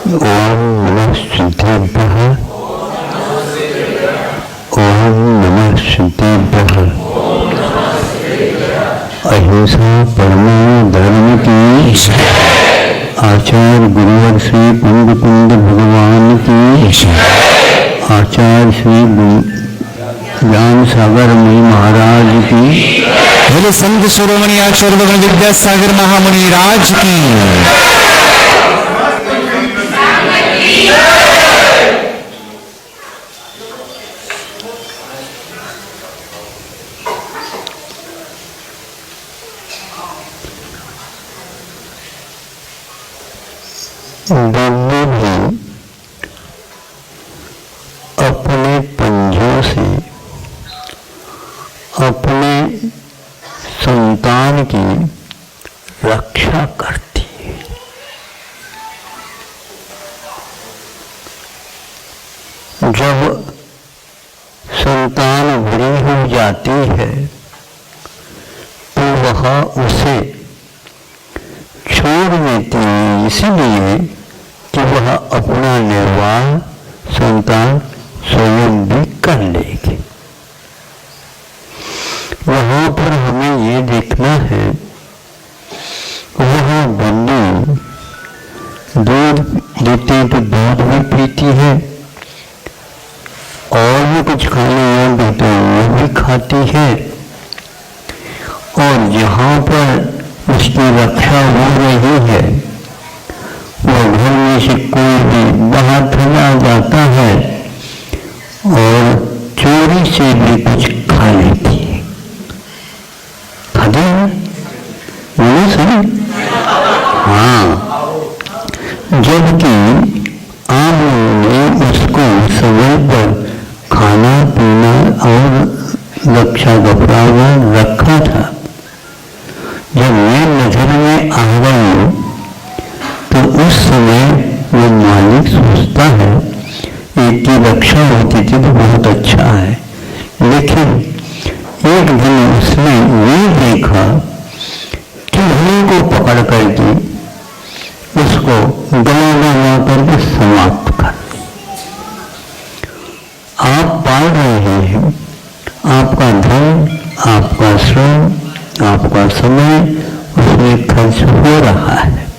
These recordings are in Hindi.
ओम नमः सिद्धेभ्यः। ओम नमः सिद्धेभ्यः। अहिंसा परमो धर्म की। आचार्य गुरुवर श्री कुंद भगवान की। आचार्य श्री ज्ञान सागर मुनि महाराज की। बोले संत शिरोमणि आचार्य भगवान विद्यासागर महामुनि राज की। दिव्य भी अपने पंजों से अपने संतान की रक्षा करती है। जब संतान बड़ी हो जाती है तो वह उसे छोड़ देती है, इसलिए कि वह अपना निर्वाह संतान स्वयं भी कर लेगी। वहाँ पर हमें ये देखना है, वह बंदी दूध देती तो दूध भी पीती है और भी कुछ खाने योग्य तो वो भी खाती है, और यहाँ पर उसकी रक्षा हो रही है। वो घर में से कोई भी बाहर चला जाता है और चोरी से भी कुछ खा लेती है। खाते हैं बोलो सही। हाँ, जबकि आप लोगों ने उसको समय पर खाना पीना और रक्षा कपड़ा रखा था। जब ये नजर में आ गई तो उस समय वो मालिक सोचता है एक की रक्षा होती थी तो बहुत अच्छा है, लेकिन एक दिन उसने ये देखा कि उन्हीं को पकड़ करके उसको गला लगा करके समाप्त कर। आप पाल रहे हैं, आपका धन, आपका श्रम, आपका समय उसमें खर्च हो रहा है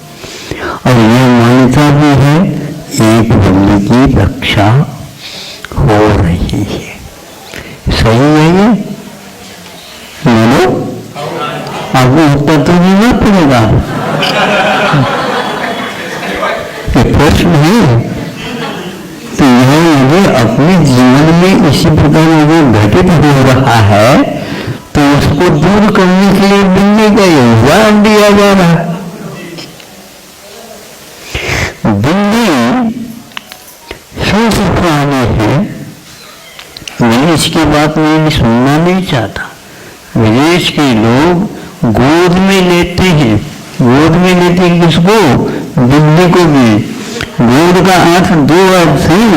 और ये मान्यता भी है एक बंदे की रक्षा हो रही है। सही है ये? बोलो, आपको उत्तर तो देना पड़ेगा। ये प्रश्न है तो यह मुझे अपने जीवन में इसी प्रकार मुझे घटित हो रहा है तो उसको दूर करने के लिए बिल्ली का योगदान दिया जा रहा है। बिल्ली सोच प्राणी है, विदेश की बात मैं सुनना नहीं चाहता। विदेश के लोग गोद में लेते हैं, गोद में लेते हैं किसको? बिल्ली को भी। गोद का अर्थ दो अर्थ है,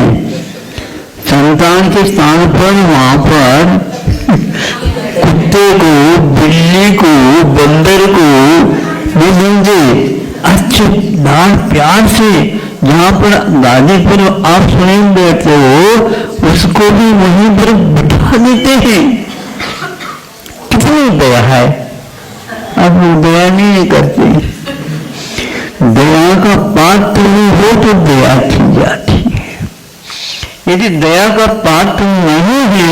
संतान के स्थान पर वहां पर कुत्ते को, बिल्ली को, बंदर को भी समझे अच्छे दान प्यार से, जहाँ पर गादी पर आप स्वयं बैठते हो उसको भी वहीं पर बिठा देते हैं। कितनी दया है, आप लोग दया नहीं करते। दया का पात्र नहीं हो तो दया की जाती है। यदि दया का पात्र नहीं है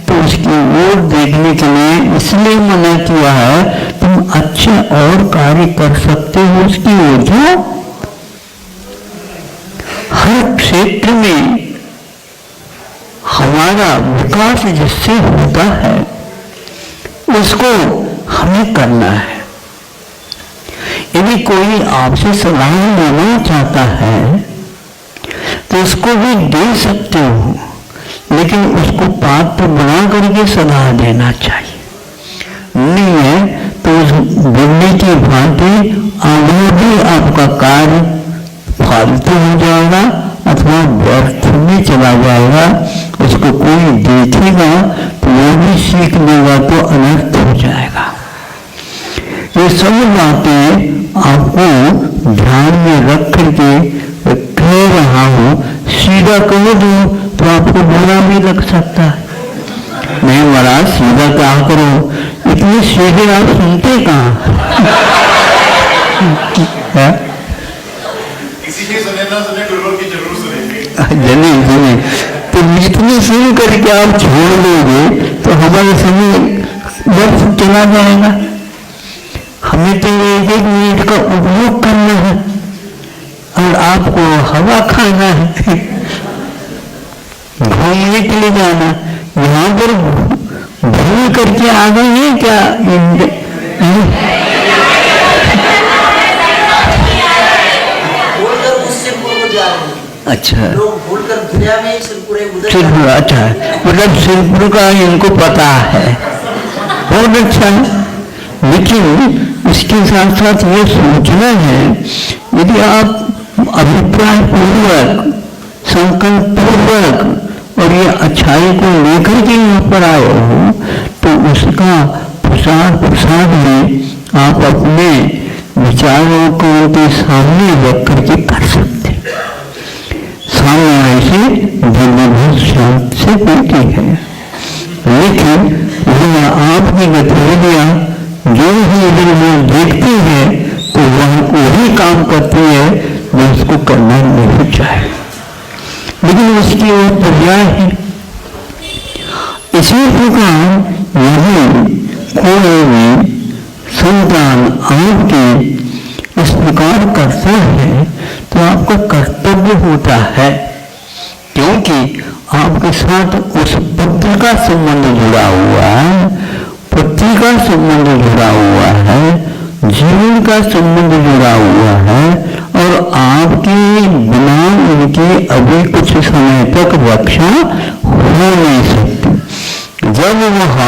तो उसकी ओर देखने के लिए इसलिए मना किया है, तुम अच्छे और कार्य कर सकते हो उसकी ओर जो हर क्षेत्र में हमारा विकास जिससे होता है उसको हमें करना है। यदि कोई आपसे सलाह लेना चाहता है तो उसको भी दे सकते हो, लेकिन उसको पात्र बना करके सलाह देना चाहिए। नहीं है तो उस बिल्ली की भांति आगे भी आपका कार्य फालतू हो जाएगा अथवा व्यर्थ में चला जाएगा। उसको कोई देखेगा तो वो भी सीख लेगा तो अनर्थ हो जाएगा। ये सब बातें आपको ध्यान में रख करके रहा हूं, सीधा कह दो तो आपको बुरा भी लग सकता है। नहीं महाराज सीधा क्या करो, इतने सीधे आप सुनते कहाँ? किसी की सुने ना सुने, गुरुवर की जरूर सुनेंगे। जने जने तो इतने सुन करके आप छोड़ दोगे तो हमारा समय व्यर्थ चला जाएगा। हमें तो एक एक मिनट का उपयोग करना है और आपको हवा खाना है, घूमने के लिए जाना। यहाँ पर भूल करके आ गए हैं क्या? अच्छा लोग भूलकर दुनिया में सिरपुरे उधर सिरपुर, अच्छा मतलब सिरपुर का इनको पता है, बहुत अच्छा है। लेकिन इसके साथ साथ ये सोचना है, यदि आप अभिप्राय पूर्वक, संकल्प पूर्वक और ये अच्छाई को लेकर के यहाँ पर आए हो तो उसका प्रसार प्रसार में आप अपने विचारों को उनके सामने रख करके कर सकते हैं। सामने ऐसे बहुत शांत से होती है, लेकिन वह आपकी गतिविधियां जो भी इधर लोग देखते हैं तो वह वही काम करती है जो उसको करना नहीं चाहे, लेकिन उसकी वो पर्याय है। इसी प्रकार यदि कोई भी संतान आपके इस प्रकार करता है तो आपका कर्तव्य होता है, क्योंकि आपके साथ उस पुत्र का संबंध जुड़ा हुआ है, पति का संबंध जुड़ा हुआ है, जीवन का संबंध जुड़ा हुआ है और आपके बिना उनके अभी कुछ समय तक रक्षा हो नहीं सकती। जब वह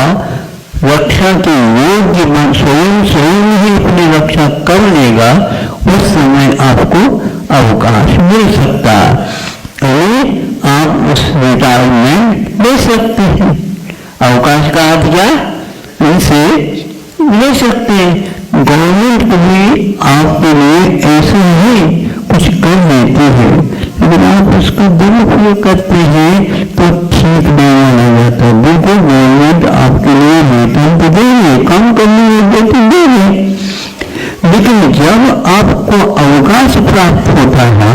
रक्षा के योग्य स्वयं ही अपनी रक्षा कर लेगा उस समय आपको अवकाश मिल सकता है, आप उस रिटायरमेंट ले सकते हैं। अवकाश का अर्थ क्या? इनसे ले सकते हैं। गवर्नमेंट भी आपके लिए ऐसे ही कुछ कर देती है, लेकिन आप उसका दुरुपयोग करते हैं तो ठीक नहीं माना जाता। बिल्कुल गवर्नमेंट आपके लिए वेतन तो देंगे, काम करने में वेतन देंगे, लेकिन जब आपको अवकाश प्राप्त होता है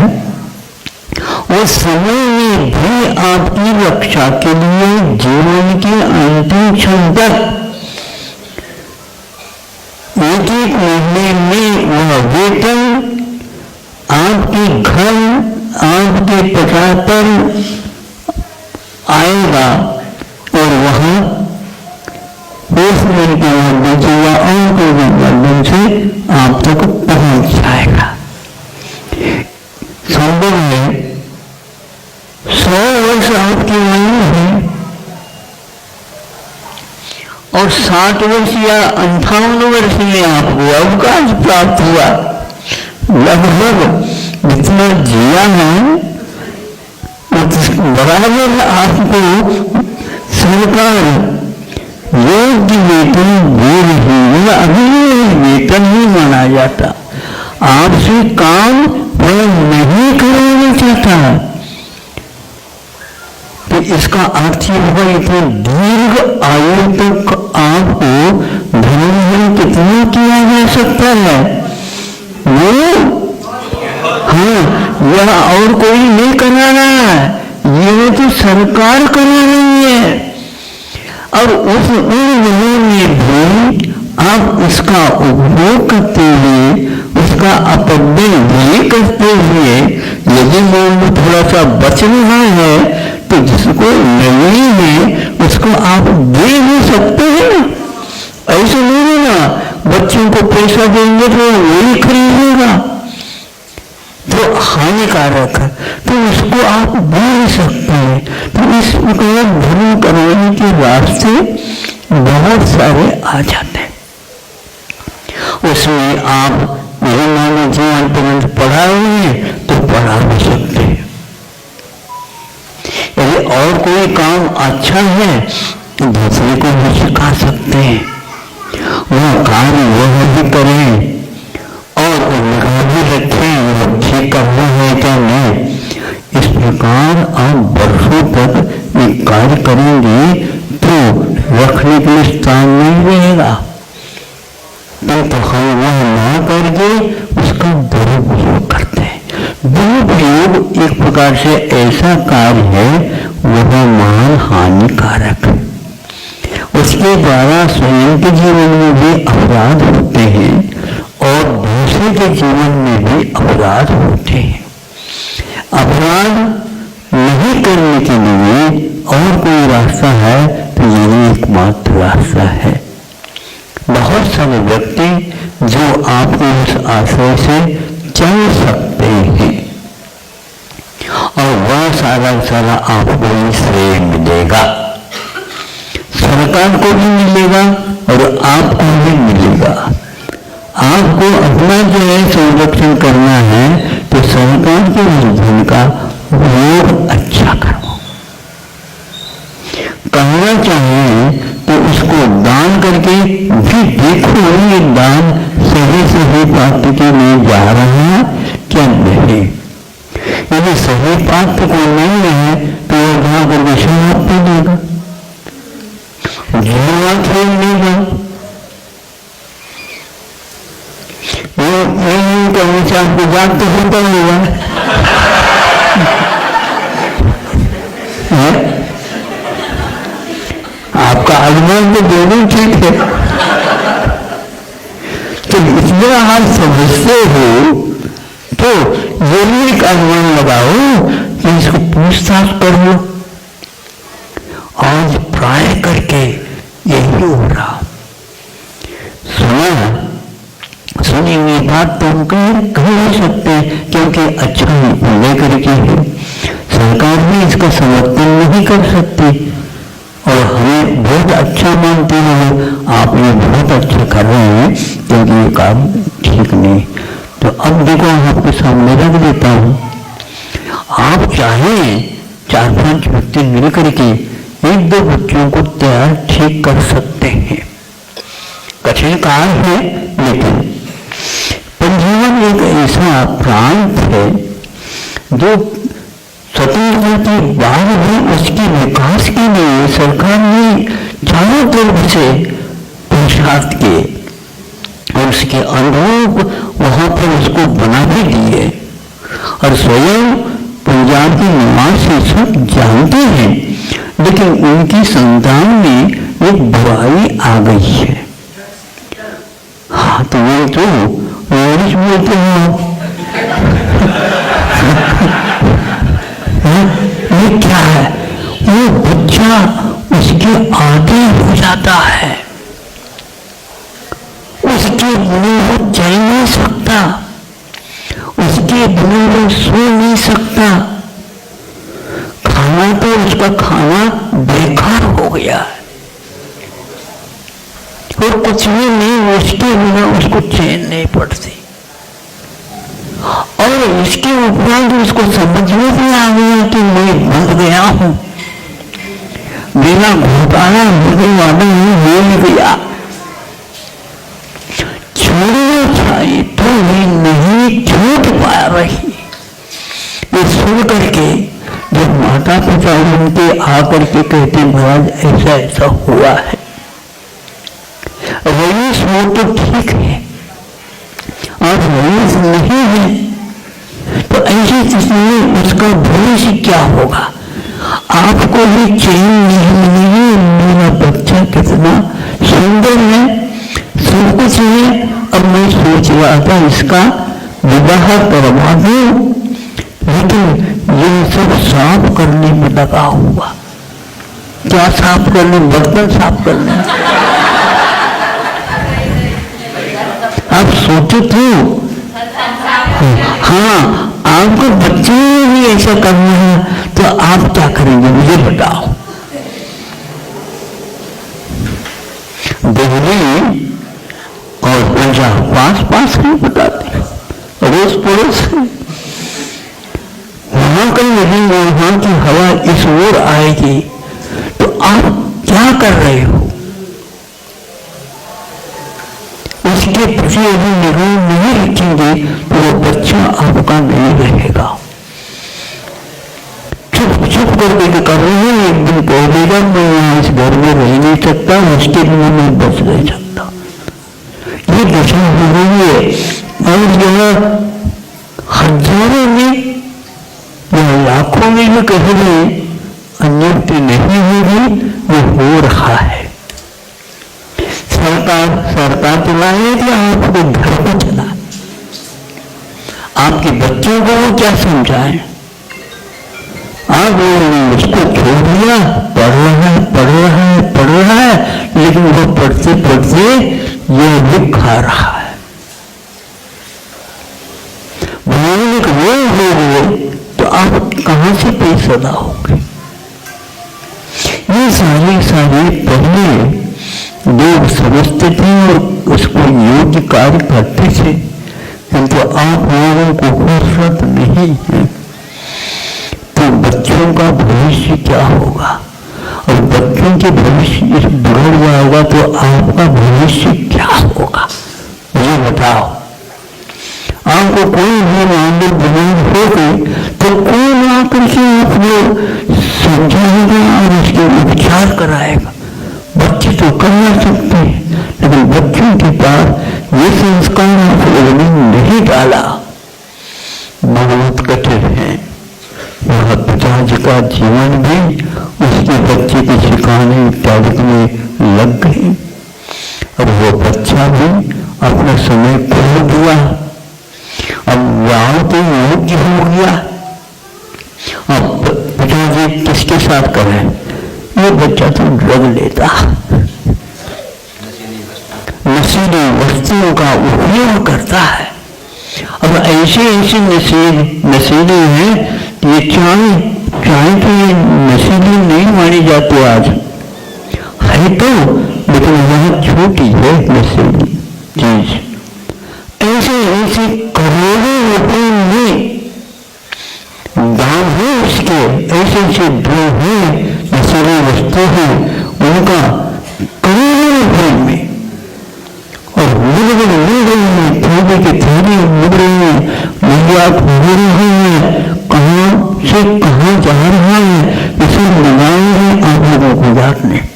उस समय में भी आपकी रक्षा के लिए जीवन के अंतिम क्षण तक एक एक महीने में वह वेतन आपके घर, आपके पता पर आएगा और वह पोस्टमैन के माध्यम से या और कोई माध्यम से आप तक पहुंच जाएगा। संभव है 100 वर्ष आपकी आयु है और 60 वर्ष या 58 वर्ष में आपको अवकाश प्राप्त हुआ। लगभग जितना जिया है बराबर आपको सरकार योग्य वेतन दे रही है, अभी वेतन नहीं माना जाता। आपसे काम वह नहीं कराना चाहता, तो इसका अर्थ ये होगा इतने दीर्घ आयु तक आपको धन कितना किया जा सकता है वो, हाँ, यह और कोई नहीं करा रहा है, यह तो सरकार करा रही है। और उस उन में भी आप उसका उपयोग करते हुए, उसका अपव्यय भी करते हुए, यदि लोग थोड़ा सा बच रहा है तो जिसको नहीं है उसको आप दे भी सकते हैं ना। ऐसे नहीं है ना, बच्चों को पैसा देंगे तो वही खरीदेगा, तो हानिकारक है, तो उसको आप दे सकते हैं। तो इस प्रकार धर्म करने के रास्ते बहुत सारे आ जाते हैं। उसमें आप मान जीवन पर्यंत पढ़ा हुए हैं तो पढ़ा भी सकते हैं। यदि और कोई काम अच्छा है तो दूसरे को भी सिखा सकते हैं, वह कार्य वह भी करें और लगा भी रखें, ठीक करना है क्या नहीं, दुरुपयोग एक प्रकार से ऐसा कार्य है वह महान हानिकारक है। उसके द्वारा स्वयं के जीवन में भी अपराध होते हैं और दूसरे के जीवन में भी अपराध होते हैं। अपराध नहीं करने के लिए और कोई रास्ता है तो यही एकमात्र रास्ता है। बहुत सारे व्यक्ति जो आपको उस आश्रय से चल सकते हैं और वह सारा आपको ही श्रेय मिलेगा, सरकार को भी मिलेगा और आपको भी मिलेगा। आपको अपना जो है संरक्षण करना है तो सरकार के धन का उपयोग अच्छा करो। कहना चाहे तो उसको दान करके भी देखो ये दान सही प्राप्ति में जा रहा है क्या नहीं। यदि सही प्राप्ति को नहीं है तो वह जा करके शराब पी लेगा, जुआ खेल लेगा। वो कहने से आपको जाग तो होता होगा। आपका अनुमान तो दोनों ठीक है। तो इतना आप समझते हो तो ये भी एक अनुमान लगाओ कि इसको पूछताछ कर लो। आज प्राय करके यही हो रहा। सुनी बात तो हम कह नहीं सकते क्योंकि अच्छा लेकर के है, सरकार भी इसका समर्थन नहीं कर सकती और हमें बहुत अच्छा मानते हैं आप ये बहुत अच्छा कर रहे हैं क्योंकि ये काम ठीक नहीं। तो अब देखो आपके सामने रख देता हूं, आप चाहें 4-5 व्यक्ति मिल करके 1-2 बच्चों को तैयार ठीक कर सकते हैं। कठिन कार्य है लेकिन पंजीवन एक ऐसा प्रांत है जो स्वतंत्रता के बाद भी उसके विकास के लिए सरकार ने चारों तरफ से पुरुषार्थ किए और उसके अनुरूप वहां पर उसको बना भी दिए और स्वयं पंजाब के निवासी सब जानते हैं। लेकिन उनकी संतान में एक बुराई आ गई है। हाँ तो वो तो इंग्लिश बोलते हैं। ये क्या है? वो बच्चा उसके आदि हो जाता है, उसके बिना वो चल नहीं सकता, उसके बिना वो सो नहीं सकता। खाना तो उसका खाना बेकार हो गया है और कुछ भी नहीं, उसके बिना उसको चैन नहीं पड़ती। और इसके उपरांत उसको समझ में भी आ गया कि मैं बंध गया हूं, मेरा घोटाला होने वाला मिल गया, छोड़ना चाहिए तो भी नहीं छूट पा रही। ये सुन करके जब माता पिता उनके आकर के कहते महाराज ऐसा ऐसा हुआ है, रईस वो तो ठीक है और रईस नहीं है तो ऐसी स्थिति में उसका भविष्य क्या होगा? आपको भी चैन नहीं मिलेगी। मेरा बच्चा कितना सुंदर है, सब कुछ है, अब मैं सोच रहा था इसका विवाह करवा दूं, लेकिन ये सब साफ करने में लगा हुआ। क्या साफ करने? बर्तन साफ करने। आप सोचो तो हाँ, आपको बच्चे भी ऐसा करना है तो आप क्या करेंगे मुझे बताओ। दिल्ली और पंजाब पास नहीं बताते, रोज पड़ोस है। वहां कहीं नहीं, वहां की हवा इस ओर आएगी तो आप क्या कर रहे हो? उसके प्रति यदि निगाह नहीं रखेंगे तो वो बच्चा आपका नहीं रहेगा। चुप करके कर रहे हैं, एक दिन कह देगा मैं यहाँ इस घर में रह नहीं सकता, उसके बिना मैं बच नहीं सकता। ये दशा हो रही है और यह हजारों में ये कहीं नियुक्ति नहीं होगी, वो हो रहा है। सरकार चलाए कि आपको घर को चला, आपके बच्चों को वो क्या समझाए? आप उसको छोड़ दिया, पढ़ रहा है, लेकिन वो पढ़ते पढ़ते ये भी खा रहा है। भगवान को वो हो गए तो आप कहां से पेश अदा होंगे? ये सारे पहले लोग समझते थे और उसको योग्य कार्य करते थे, किंतु आप लोगों को फुर्सत नहीं है। तो बच्चों का भविष्य क्या होगा? और बच्चों के भविष्य बिगड़ जाएगा तो आपका भविष्य क्या होगा? ये बताओ। आपको कोई भी मामले बीमार हो गई तो कौन आकर के आपको समझाएगा और उसके उपचार कराएगा? बच्चे तो करना सकते हैं, लेकिन बच्चों के पास ये संस्कार आपने नहीं डाला। बहुत कठिन है। वह पिताजी का जीवन भी उसके बच्चे के सिखाने इत्यादि में लग गई और वो बच्चा भी अपना समय खो दिया। अब वहां तो योग्य हो गया। अब पिताजी किसके साथ करें? ये बच्चा तो ड्रग लेता, नशीली वस्तुओं का उपयोग करता है। अब ऐसे नशीले हैं, ये चाय तो ये नशीली नहीं मानी जाती आज है तो, लेकिन वह छोटी है नशीली चीज। ऐसे करोड़ों रुपए में दाम है उसके, ऐसे ड्रग है, नशीली वस्तु है, उनका करोड़ों रुपए में। और थोड़े के थोड़े मुद्रे में निर्यात हो रही है, कहां से कहां जा रहा है, इसे लगाएंगे आप लोगों को याद नहीं।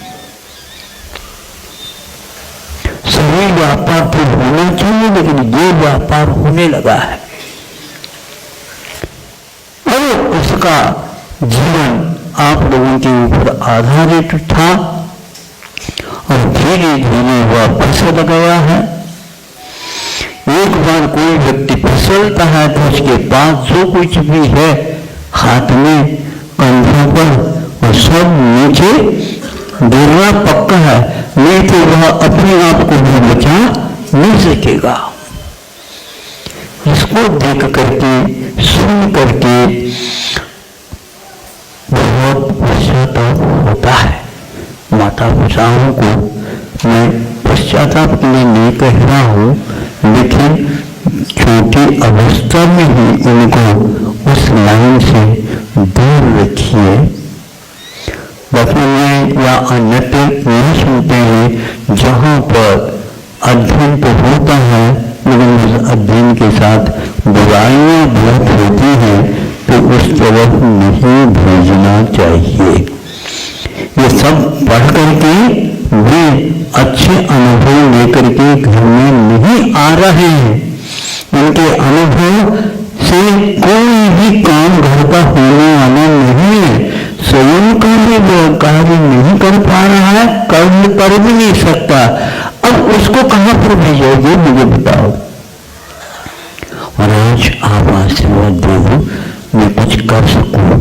सही व्यापार तो होना चाहिए, लेकिन ये व्यापार होने लगा है। और उसका जीवन आप लोगों के ऊपर आधारित था और धीरे धीरे वह फिसल गया है। एक बार कोई व्यक्ति फिसलता है तो उसके पास जो कुछ भी है हाथ में, कंधों पर, और सब नीचे गिरना पक्का है, नहीं तो वह अपने आप को भी बचा नहीं सकेगा। इसको देख करके, सुन करके बहुत पश्चाताप होता है। माता पिताओं को मैं पश्चाताप के लिए नहीं कह रहा हूँ, लेकिन छोटी अवस्था में ही उनको उस लाइन से दूर रखिए। बचपन में या अन्यत्र नहीं सुनते हैं, जहाँ पर अध्ययन तो होता है, लेकिन उस अध्ययन के साथ बुराइयां बहुत होती हैं, तो उस तरफ नहीं भेजना चाहिए। ये सब पढ़ करके वे अच्छे अनुभव लेकर के घर में नहीं आ रहे हैं। उनके अनुभव से कोई भी काम घर का होने वाला नहीं है। स्वयं का भी वो कार्य नहीं कर पा रहा है, कर्म कर भी नहीं सकता। अब उसको कहां पर भेजोगे, मुझे बताओ। और आज आप आशीर्वाद दो, मैं कुछ कर सकूं।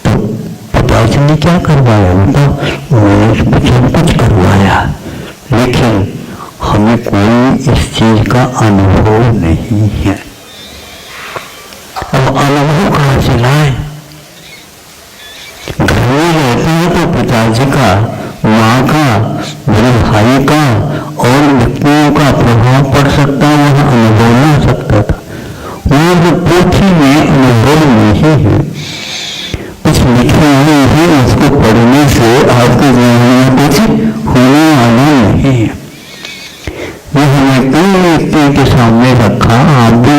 तो पिताजी ने क्या करवाया? बताओ। मैंने उस बच्चे ने कुछ करवाया, लेकिन हमें कोई इस चीज का अनुभव नहीं है। अब अनुभव कहां से लाए? घर में रहते हैं तो पिताजी का, माँ का, मेरे भाई का और व्यक्तियों का प्रभाव पड़ सकता है, वह अनुभव ला सकता था। वह जो पोथी में अनुभव नहीं है, कुछ लिखे हुए हैं, उसको पढ़ने से आपके जीवन में कुछ होने वाला नहीं है। यह हमें कई व्यक्तियों के सामने रखा, आप भी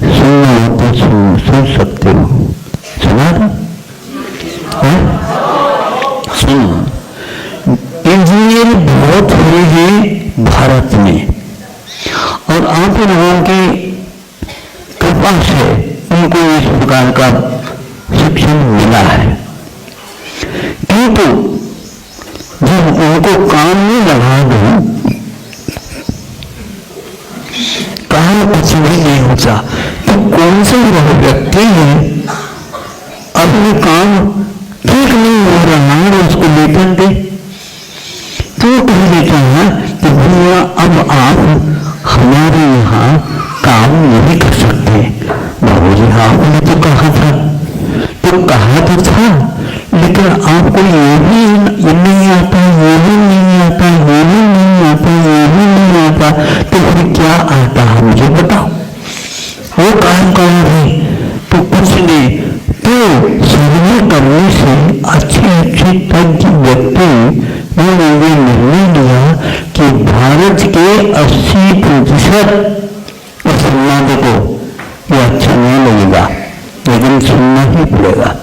सुनना हो तो सुन सकते हो। सुना था? सुनो, इंजीनियर बहुत हुए हैं भारत में, और आप लोगों की कृपा से उनको इस प्रकार का शिक्षण मिला है, किंतु जब उनको काम में लगा दो, काम कुछ भी नहीं होता, तो कौन सा वह व्यक्ति है अपने काम ठीक नहीं हो रहा है उसको वेतन दे? तो कह देता है कि भैया अब आप हमारे यहाँ काम नहीं कर सकते। बाबू जी आपने तो कहा था, लेकिन आपको ये भी नहीं आता, ये भी नहीं आता, ये भी नहीं आता, ये भी नहीं आता, तो फिर क्या आता है मुझे बताओ। वो काम कर रहे तो कुछ नहीं, तो सर्वे करने से अच्छे तज्ञ व्यक्ति ने निर्णय लिया कि भारत के 80% मुसलमानों को यह अच्छा नहीं लगेगा, लेकिन सुनना ही पड़ेगा।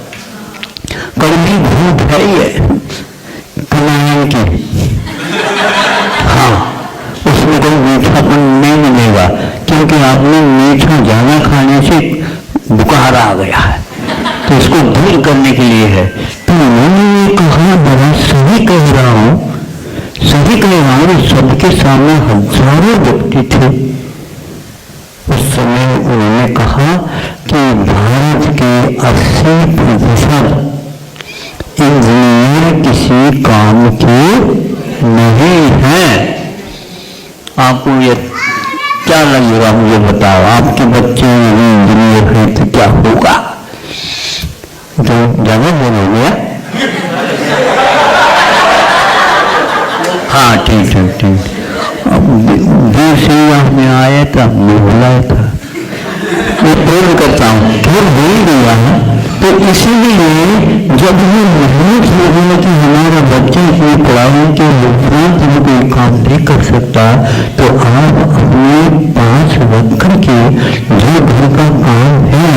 कड़वी भूत है ये कमाने की, हाँ, उसमें कोई मीठापन नहीं मिलेगा, क्योंकि आपने मीठा ज्यादा खाने से बुखार आ गया है, तो इसको दूर करने के लिए है। तो उन्होंने ये कहा, बड़ा सही कह रहा हूं, सही कह रहा हूं। सबके सामने हजारों व्यक्ति थे उस समय। उन्होंने कहा कि भारत के 80% इंजीनियर किसी काम के नहीं है। आपको ये क्या लगेगा मुझे बताओ, आपके बच्चे इंजीनियर हैं तो क्या होगा? जो ज्यादा बोलोगे? हाँ ठीक। दूर से में आया था, मैं बुलाया था, मैं प्रेम करता हूँ, फिर बोल दिया है। तो इसीलिए जब ये महसूस होगा कि हमारा बच्चा अपनी पढ़ाई के उपरांत भी कोई काम नहीं कर सकता, तो आप अपने पास रख करके जो घर का काम है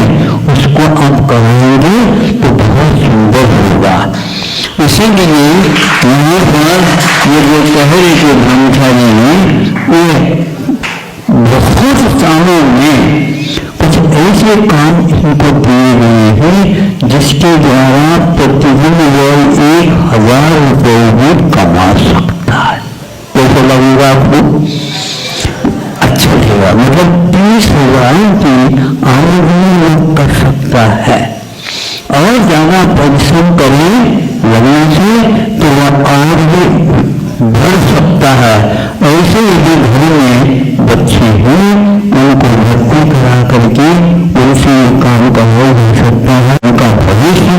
उसको आप कराएंगे तो बहुत सुंदर होगा। इसीलिए यहाँ पर ये जो कह रहे थे ब्रह्मचारी ने, बहुत सालों में कुछ ऐसे काम इनको दिए गए हैं जिसके द्वारा प्रतिदिन वह 1000 रुपये भी कमा सकता है। कैसा लगेगा आपको? अच्छा लगेगा, मतलब 30,000 की आमदनी कर सकता है। और ज्यादा परिश्रम करें लगने से तो वह और भी बढ़ सकता है। ऐसे यदि घर में बच्चे हैं उनको भर्ती करा करके उनसे काम करवा जा सकता है। उनका भविष्य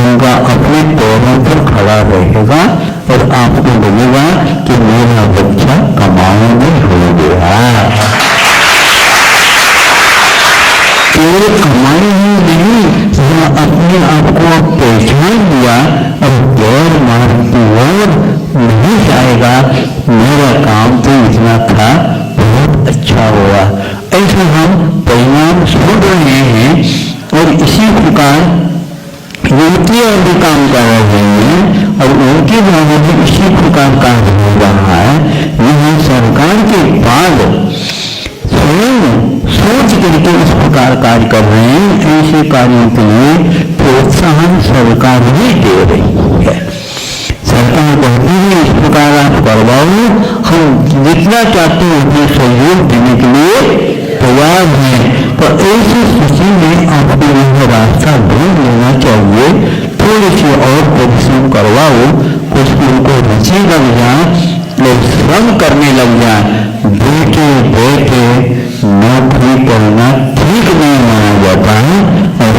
उनका अपने पैरों पर खड़ा रहेगा और आपको लगेगा कि मेरा बच्चा कमाने में हो गया। केवल कमाई ही नहीं, अपने आप को पहचान लिया और गैर मार्ग की ओर नहीं जाएगा। मेरा काम तो इतना था, बहुत अच्छा हुआ। ऐसा हम परिणाम सुन रहे हैं और इसी प्रकार युवतियां भी काम कर रहे हैं और उनके द्वारा भी इसी प्रकार कार्य हो रहा है। यहाँ सरकार के बाद स्वयं सोच करके इस प्रकार कार्य कर रहे हैं। ऐसे कार्यों के लिए प्रोत्साहन सरकार ही दे रही है। सरकार कहती है इस प्रकार आप करवाओ, हम जितना चाहते हैं उतना सहयोग देने के लिए तैयार हैं। तो ऐसी स्थिति में आपको यह रास्ता ढूंढ लेना चाहिए। थोड़ी सी और परिश्रम करवाओ, कुछ उनको रुचि लग जाए और श्रम करने लग जाए। बैठे बैठे नौकरी करना ठीक नहीं माना जाता है और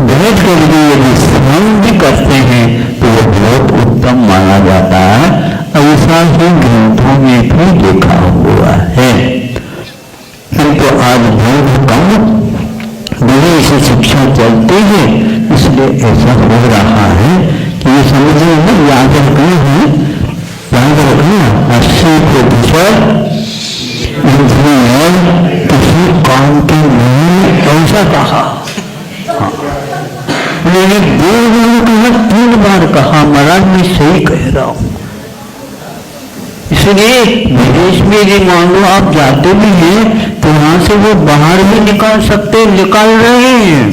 बैठ करके यदि श्रम भी करते हैं तो वो बहुत उत्तम माना जाता है। ऐसा ही ग्रंथों में भी देखा हुआ है। किंतु आज बहुत कम विदेश शिक्षा चलती है, इसलिए ऐसा हो रहा है कि ये समझने में याद रखना है, याद रखना 80% इंजीनियर किसी काम के नहीं, ऐसा कहा। मैंने 2 बार कहा, 3 बार कहा, महाराज मैं सही कह रहा हूं। इसलिए विदेश में यदि मान लो आप जाते भी हैं तो वहां से वो बाहर भी निकाल सकते, निकाल रहे हैं।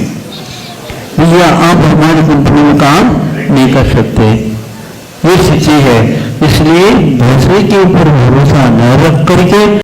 भैया आप हमारी कंपनी में काम नहीं कर सकते, ये सच्ची है। इसलिए दूसरे के ऊपर भरोसा न रख करके